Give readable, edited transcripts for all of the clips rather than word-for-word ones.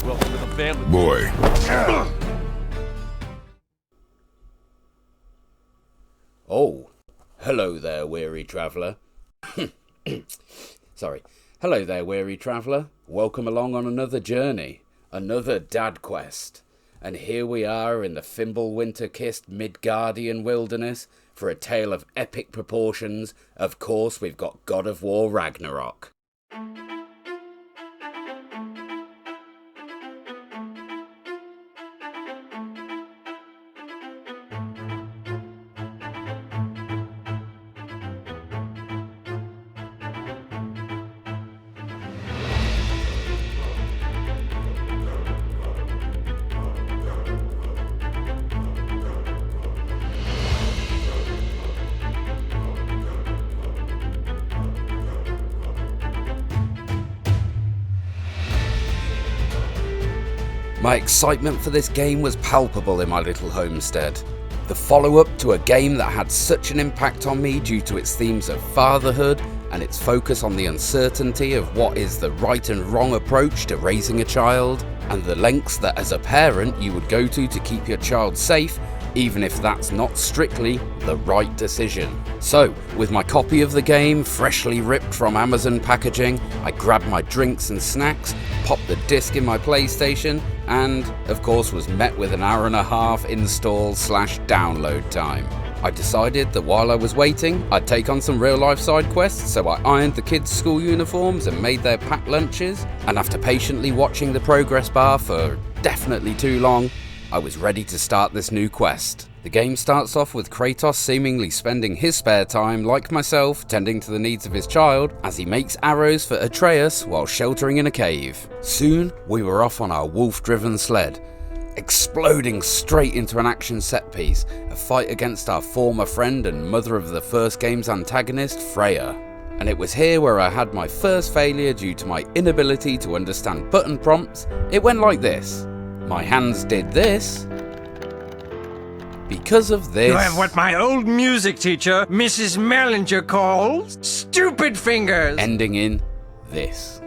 Welcome to the family. Boy. Oh, hello there, weary traveller. Sorry. Hello there, weary traveller. Welcome along on another journey, another dad quest. And here we are in the Fimbulwinter-kissed Midgardian wilderness for a tale of epic proportions. Of course, we've got God of War Ragnarok. My excitement for this game was palpable in my little homestead. The follow-up to a game that had such an impact on me due to its themes of fatherhood and its focus on the uncertainty of what is the right and wrong approach to raising a child, and the lengths that as a parent you would go to keep your child safe, even if that's not strictly the right decision. So, with my copy of the game freshly ripped from Amazon packaging, I grabbed my drinks and snacks, popped the disc in my PlayStation, and, of course, was met with an hour-and-a-half install/download time. I decided that while I was waiting, I'd take on some real-life side quests, so I ironed the kids' school uniforms and made their packed lunches, and after patiently watching the progress bar for definitely too long, I was ready to start this new quest. The game starts off with Kratos seemingly spending his spare time, like myself, tending to the needs of his child as he makes arrows for Atreus while sheltering in a cave. Soon, we were off on our wolf-driven sled, exploding straight into an action set piece, a fight against our former friend and mother of the first game's antagonist, Freya. And it was here where I had my first failure due to my inability to understand button prompts. It went like this. My hands did this because of this. You have what my old music teacher, Mrs. Mellinger, calls stupid fingers. Ending in this.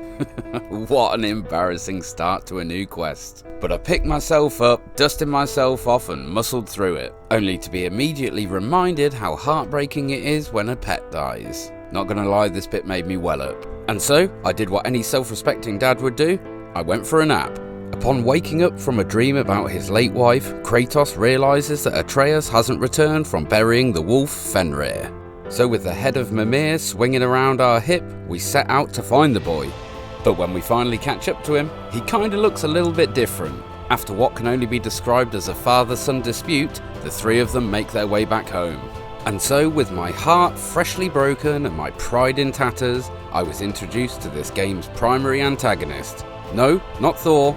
What an embarrassing start to a new quest. But I picked myself up, dusted myself off and muscled through it, only to be immediately reminded how heartbreaking it is when a pet dies. Not gonna lie, this bit made me well up. And so, I did what any self-respecting dad would do. I went for a nap. Upon waking up from a dream about his late wife, Kratos realises that Atreus hasn't returned from burying the wolf Fenrir. So with the head of Mimir swinging around our hip, we set out to find the boy. But when we finally catch up to him, he kinda looks a little bit different. After what can only be described as a father-son dispute, the three of them make their way back home. And so, with my heart freshly broken and my pride in tatters, I was introduced to this game's primary antagonist. No, not Thor,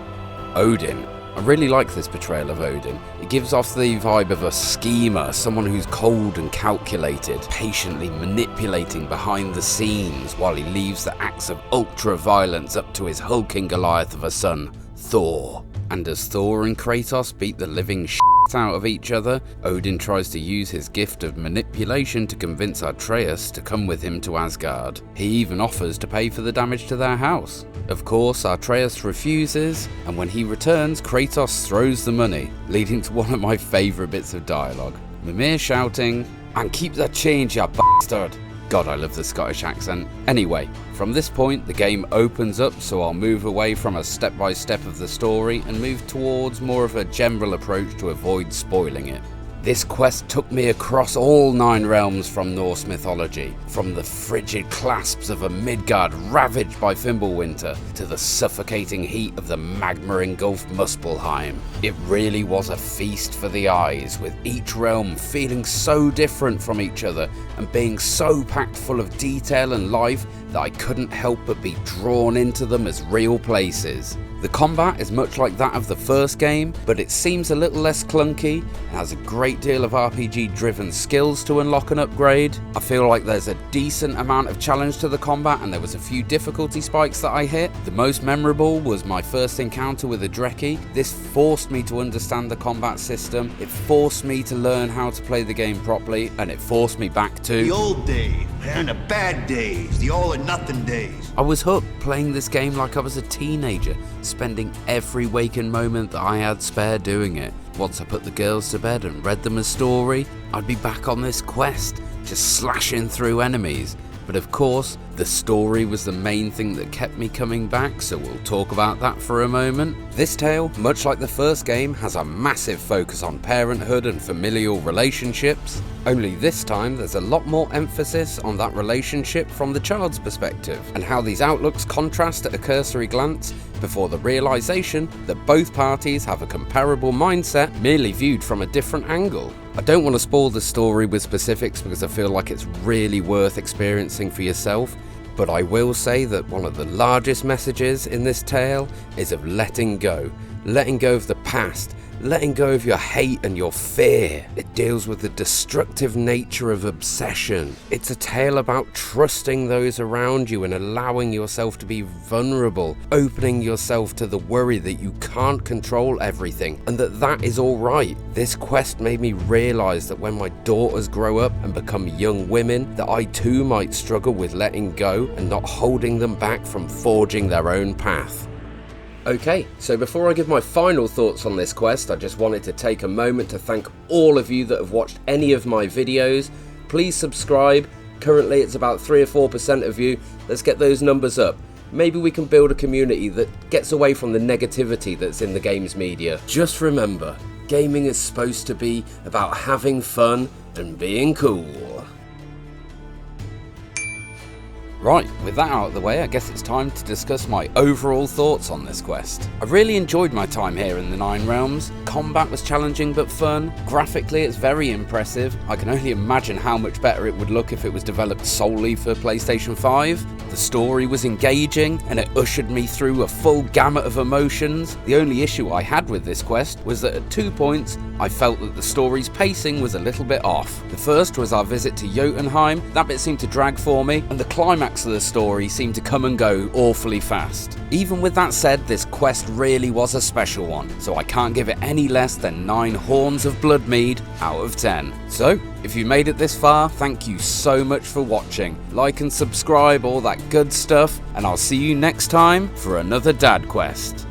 Odin. I really like this portrayal of Odin. It gives off the vibe of a schemer, someone who's cold and calculated, patiently manipulating behind the scenes while he leaves the acts of ultra-violence up to his hulking Goliath of a son, Thor. And as Thor and Kratos beat the living shit out of each other, Odin tries to use his gift of manipulation to convince Atreus to come with him to Asgard. He even offers to pay for the damage to their house. Of course, Atreus refuses, and when he returns, Kratos throws the money, leading to one of my favourite bits of dialogue. Mimir shouting, "And keep the change, you bastard!" God, I love the Scottish accent. Anyway, from this point, the game opens up, so I'll move away from a step-by-step of the story and move towards more of a general approach to avoid spoiling it. This quest took me across all 9 realms from Norse mythology, from the frigid clasps of a Midgard ravaged by Fimbulwinter to the suffocating heat of the magma-engulfed Muspelheim. It really was a feast for the eyes, with each realm feeling so different from each other and being so packed full of detail and life that I couldn't help but be drawn into them as real places. The combat is much like that of the first game, but it seems a little less clunky and has a great great deal of RPG driven skills to unlock and upgrade. I feel like there's a decent amount of challenge to the combat, and there was a few difficulty spikes that I hit. The most memorable was my first encounter with a Drekkie. This forced me to understand the combat system, it forced me to learn how to play the game properly, and it forced me back to the old days and the bad days, the all or nothing days. I was hooked, playing this game like I was a teenager, spending every waking moment that I had spare doing it. Once I put the girls to bed and read them a story, I'd be back on this quest, just slashing through enemies. But of course, the story was the main thing that kept me coming back, so we'll talk about that for a moment. This tale, much like the first game, has a massive focus on parenthood and familial relationships. Only this time there's a lot more emphasis on that relationship from the child's perspective, and how these outlooks contrast at a cursory glance before the realization that both parties have a comparable mindset, merely viewed from a different angle. I don't want to spoil the story with specifics because I feel like it's really worth experiencing for yourself, but I will say that one of the largest messages in this tale is of letting go of the past, letting go of your hate and your fear. It deals with the destructive nature of obsession. It's a tale about trusting those around you and allowing yourself to be vulnerable, opening yourself to the worry that you can't control everything and that is alright. This quest made me realise that when my daughters grow up and become young women, that I too might struggle with letting go and not holding them back from forging their own path. Okay, so before I give my final thoughts on this quest, I just wanted to take a moment to thank all of you that have watched any of my videos. Please subscribe. Currently it's about 3 or 4% of you. Let's get those numbers up. Maybe we can build a community that gets away from the negativity that's in the games media. Just remember, gaming is supposed to be about having fun and being cool. Right, with that out of the way, I guess it's time to discuss my overall thoughts on this quest. I really enjoyed my time here in the Nine Realms. Combat was challenging but fun. Graphically, it's very impressive. I can only imagine how much better it would look if it was developed solely for PlayStation 5. The story was engaging, and it ushered me through a full gamut of emotions. The only issue I had with this quest was that at 2 points, I felt that the story's pacing was a little bit off. The first was our visit to Jotunheim. That bit seemed to drag for me, and the climax of the story seemed to come and go awfully fast. Even with that said, this quest really was a special one, so I can't give it any less than 9 horns of blood mead out of 10. So, if you made it this far, thank you so much for watching. Like and subscribe, all that good stuff, and I'll see you next time for another Dad Quest.